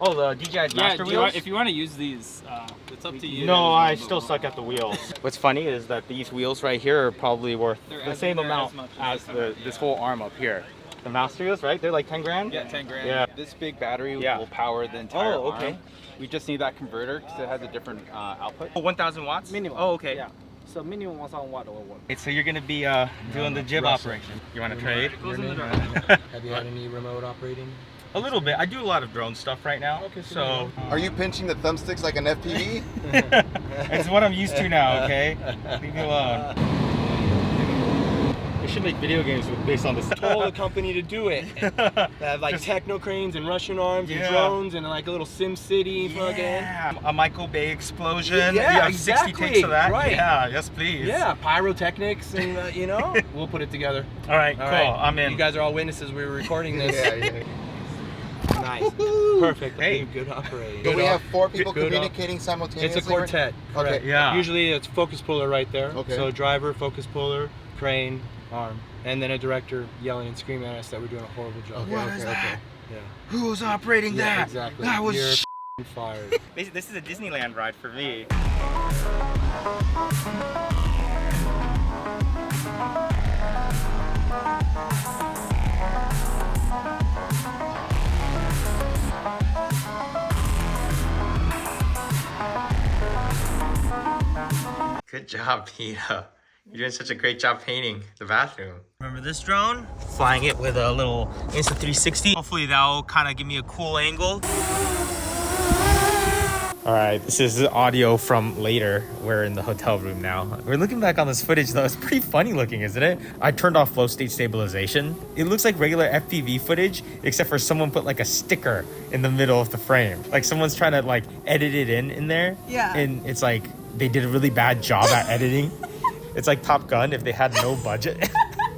Oh, the DJI's master wheels? If you want to use these, it's up to you. No, I still suck at the wheels. What's funny is that these wheels right here are probably worth the same amount as this whole arm up here. The master wheels, right? They're like 10 grand? Yeah, 10 grand. Yeah. This big battery will power the entire okay. arm. We just need that converter because it has a different output. Oh, 1,000 watts? Minimum. Oh, okay. Yeah. So minimum 1,000 watt or what? So you're gonna be doing the jib operation. You want to trade? Have you had any remote operating? A little bit. I do a lot of drone stuff right now. Okay, so. Are you pinching the thumbsticks like an FPV? It's what I'm used to now, okay? Leave me alone. They should make video games based on this. Told the company to do it. They have like techno cranes and Russian arms and drones and like a little Sim City plug-in. Yeah, a Michael Bay explosion. Yeah, you have exactly. 60 takes of that. Right. Yeah, yes please. Yeah, pyrotechnics and you know, we'll put it together. All right, cool. I'm in. You guys are all witnesses. We were recording this. Yeah. Nice. Perfect. Hey. Good operating. So we have 4 people communicating simultaneously? It's a quartet. Okay. Yeah. Usually it's focus puller right there. Okay. So driver, focus puller, crane, arm. And then a director yelling and screaming at us that we're doing a horrible job. Okay, okay. Yeah. Who was operating Yeah, that? exactly. That was You're fired. This is a Disneyland ride for me. Good job, Peter. You're doing such a great job painting the bathroom. Remember this drone? Flying it with a little Insta360. Hopefully that'll kind of give me a cool angle. All right, this is audio from later. We're in the hotel room now. We're looking back on this footage though. It's pretty funny looking, isn't it? I turned off flow state stabilization. It looks like regular FPV footage, except for someone put like a sticker in the middle of the frame. Like someone's trying to like edit it in there. Yeah. And it's like, they did a really bad job at editing. It's like Top Gun if they had no budget.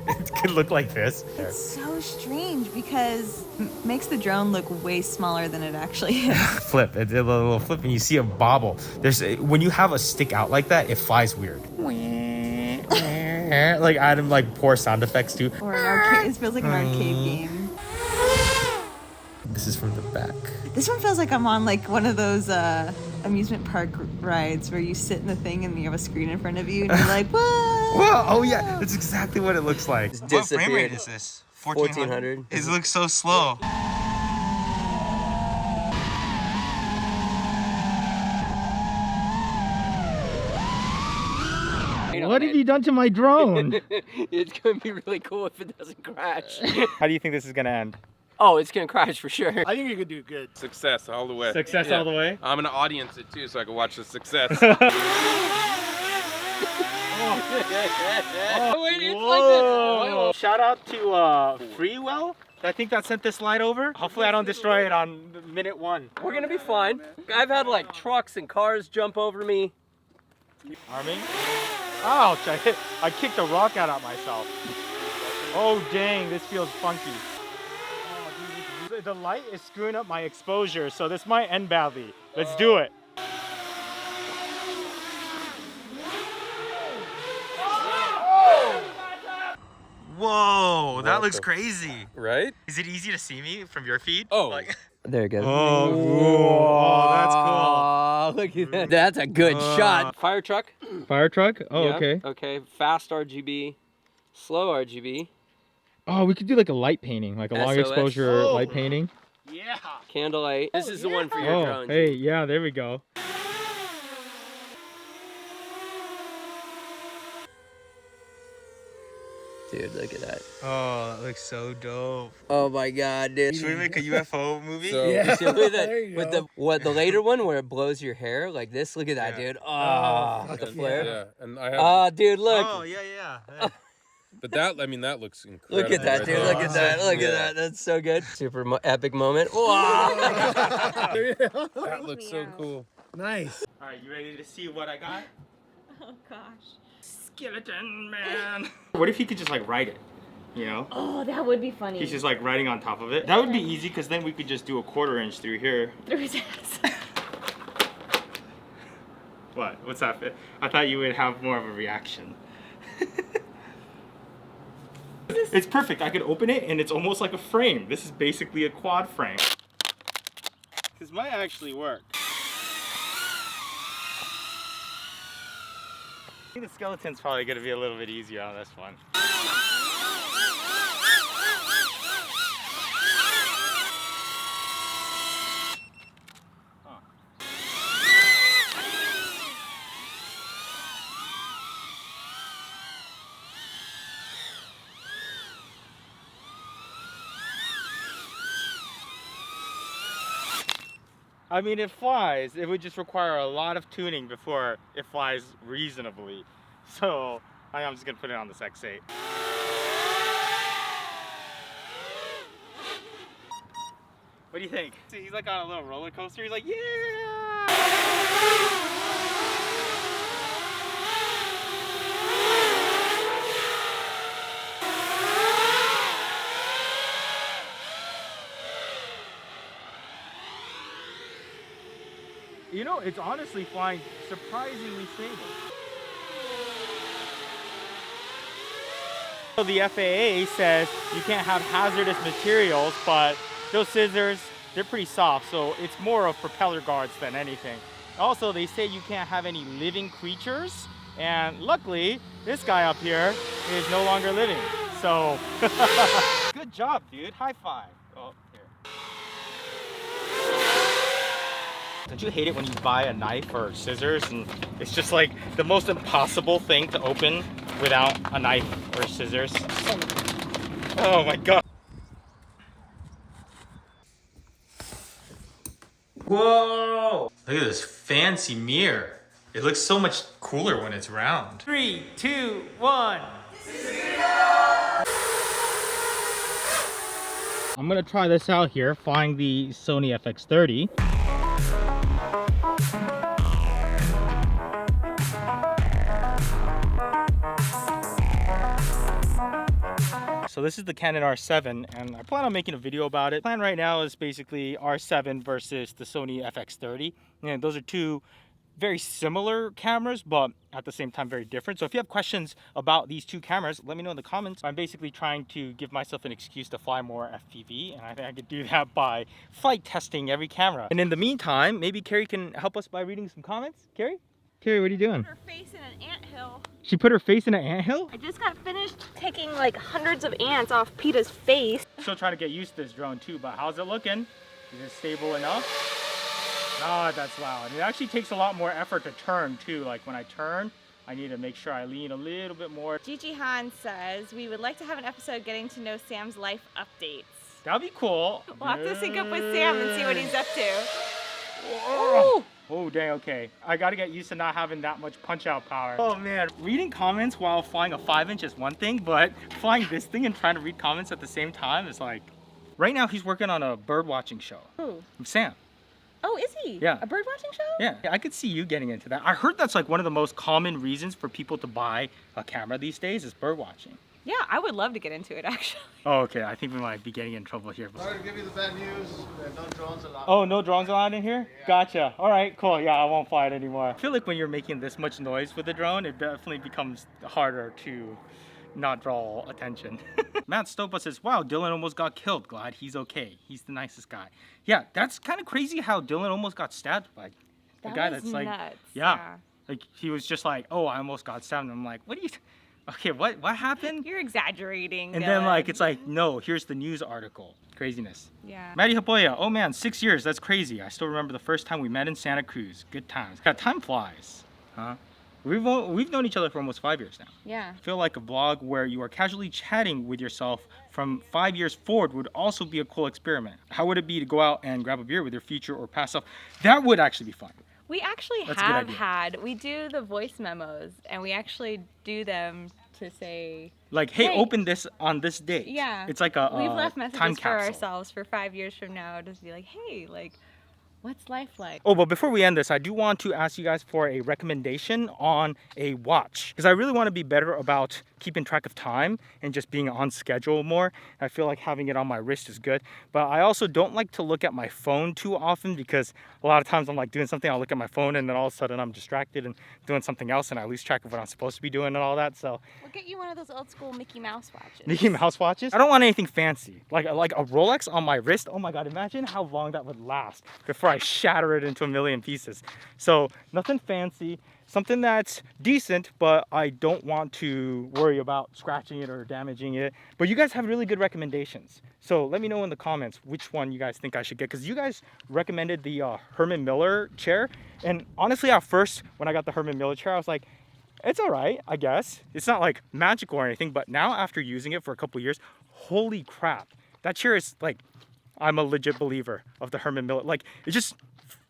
It could look like this. It's so strange because it makes the drone look way smaller than it actually is. Flip, it's a little flip and you see a bobble. When you have a stick out like that, it flies weird. Like Adam like poor sound effects too. Or an arcade, it feels like an arcade game. This is from the back. This one feels like I'm on like one of those amusement park rides where you sit in the thing and you have a screen in front of you and you're like, whoa! Whoa! Oh yeah, that's exactly what it looks like. What frame rate is this? 1400. It looks so slow. What have you done to my drone? It's going to be really cool if it doesn't crash. How do you think this is gonna end? Oh, it's going to crash for sure. I think you could do good. Success all the way. Success all the way? I'm gonna audience it too so I can watch the success. Whoa. Shout out to Freewell. I think that sent this light over. Hopefully I don't destroy it on minute 1. We're going to be fine. I've had like trucks and cars jump over me. Arming. Ouch, I kicked a rock out at myself. Oh dang, this feels funky. The light is screwing up my exposure, so this might end badly. Let's do it. Whoa, that looks crazy. Right? Is it easy to see me from your feed? Oh. Like, There you go. oh, that's cool. Look at that. That's a good shot. Fire truck. Fire truck? Oh, Yeah, okay. Okay. Fast RGB. Slow RGB. Oh, we could do like a light painting, like a long SOS. exposure light painting. Yeah. Candlelight. This is the one for your Oh, drone. hey, yeah, there we go. Dude, look at that. Oh, that looks so dope. Oh my god, dude. Should we make a UFO movie? So, With the later one where it blows your hair like this. Look at that, dude. Oh, with the flare. yeah, and I have. Oh, dude, look. Oh, yeah. But that, I mean, that looks incredible. Look at that, right dude. there. Look at that. Look at that. That's so good. Super epic moment. Wow. That looks so cool. Nice. All right, you ready to see what I got? Oh gosh. Skeleton man. What if he could just like write it, you know? Oh, that would be funny. He's just like writing on top of it. That would be easy because then we could just do a 1/4 inch through here. Through his ass. What? What's that? I thought you would have more of a reaction. It's perfect. I could open it and it's almost like a frame. This is basically a quad frame. This might actually work. I think the skeleton's probably gonna be a little bit easier on this one. I mean, it flies. It would just require a lot of tuning before it flies reasonably. So I'm just gonna put it on this X8. What do you think? See, he's like on a little roller coaster. He's like, yeah! You know, it's honestly flying surprisingly stable. So the FAA says you can't have hazardous materials, but those scissors, they're pretty soft, so it's more of propeller guards than anything. Also, they say you can't have any living creatures, and luckily, this guy up here is no longer living. So, good job, dude. High five. Oh, here. Don't you hate it when you buy a knife or scissors and it's just like the most impossible thing to open without a knife or scissors? Oh my god. Whoa! Look at this fancy mirror. It looks so much cooler when it's round. 3, 2, 1. I'm gonna try this out here, flying the Sony FX30. So this is the Canon R7 and I plan on making a video about it. The plan right now is basically R7 versus the Sony FX30. And those are two very similar cameras, but at the same time very different. So if you have questions about these two cameras, let me know in the comments. I'm basically trying to give myself an excuse to fly more FPV, and I think I could do that by flight testing every camera. And in the meantime, maybe Carrie can help us by reading some comments. Carrie? Carrie, what are you doing? Her face in an anthill. She put her face in an anthill? I just got finished taking like hundreds of ants off PETA's face. Still trying to get used to this drone too, but how's it looking? Is it stable enough? Ah, that's loud. It actually takes a lot more effort to turn too. Like when I turn, I need to make sure I lean a little bit more. Gigi Han says, we would like to have an episode getting to know Sam's life updates. That'd be cool. We'll have to sync up with Sam and see what he's up to. Oh, oh dang, okay. I gotta get used to not having that much punch out power. Oh man, reading comments while flying a 5-inch is one thing, but flying this thing and trying to read comments at the same time is like... Right now he's working on a bird watching show. Who? Sam. Oh, is he? Yeah. A bird watching show? Yeah, I could see you getting into that. I heard that's like one of the most common reasons for people to buy a camera these days is bird watching. Yeah, I would love to get into it actually. Oh, okay. I think we might be getting in trouble here. Sorry to give you the bad news. There are no drones allowed. Oh, no drones allowed in here? Yeah. Gotcha. All right, cool. Yeah, I won't fly it anymore. I feel like when you're making this much noise with the drone, it definitely becomes harder to not draw attention. Matt Stopa says, wow, Dylan almost got killed. Glad he's okay. He's the nicest guy. Yeah, that's kind of crazy how Dylan almost got stabbed by a guy that's like, nuts. yeah. Like he was just like, oh, I almost got stabbed. And I'm like, what are you... Okay, what happened? You're exaggerating, And Dylan. then like, it's like, no, here's the news article. Craziness. Yeah. Maddie Hapoya, oh man, 6 years, that's crazy. I still remember the first time we met in Santa Cruz. Good times. God, time flies, huh? We've known each other for almost 5 years now. Yeah. I feel like a vlog where you are casually chatting with yourself from 5 years forward would also be a cool experiment. How would it be to go out and grab a beer with your future or past self? That would actually be fun. We actually we do the voice memos and we actually do them to say like, hey, open this on this date. Yeah. It's like a we've left messages time for capsule. ourselves for 5 years from now to be like, hey, like, what's life like? Oh, but before we end this, I do want to ask you guys for a recommendation on a watch. Because I really want to be better about keeping track of time and just being on schedule more. I feel like having it on my wrist is good. But I also don't like to look at my phone too often because a lot of times I'm like doing something, I'll look at my phone and then all of a sudden I'm distracted and doing something else and I lose track of what I'm supposed to be doing and all that. So We'll get you one of those old school Mickey Mouse watches. Mickey Mouse watches? I don't want anything fancy. Like a Rolex on my wrist. Oh my God, imagine how long that would last before I shatter it into a million pieces. So nothing fancy, something that's decent, but I don't want to worry about scratching it or damaging it. But you guys have really good recommendations. So let me know in the comments which one you guys think I should get, because you guys recommended the Herman Miller chair. And honestly, at first, when I got the Herman Miller chair, I was like, it's all right, I guess. It's not like magical or anything, but now after using it for a couple years, holy crap. That chair is like, I'm a legit believer of the Herman Miller. Like, it just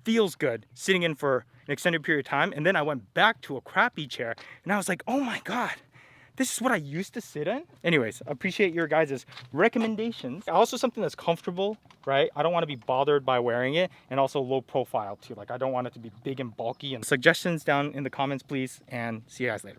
feels good sitting in for an extended period of time. And then I went back to a crappy chair and I was like, oh my God, this is what I used to sit in. Anyways, appreciate your guys' recommendations. Also something that's comfortable, right? I don't want to be bothered by wearing it, and also low profile too. Like, I don't want it to be big and bulky. And suggestions down in the comments, please, and see you guys later.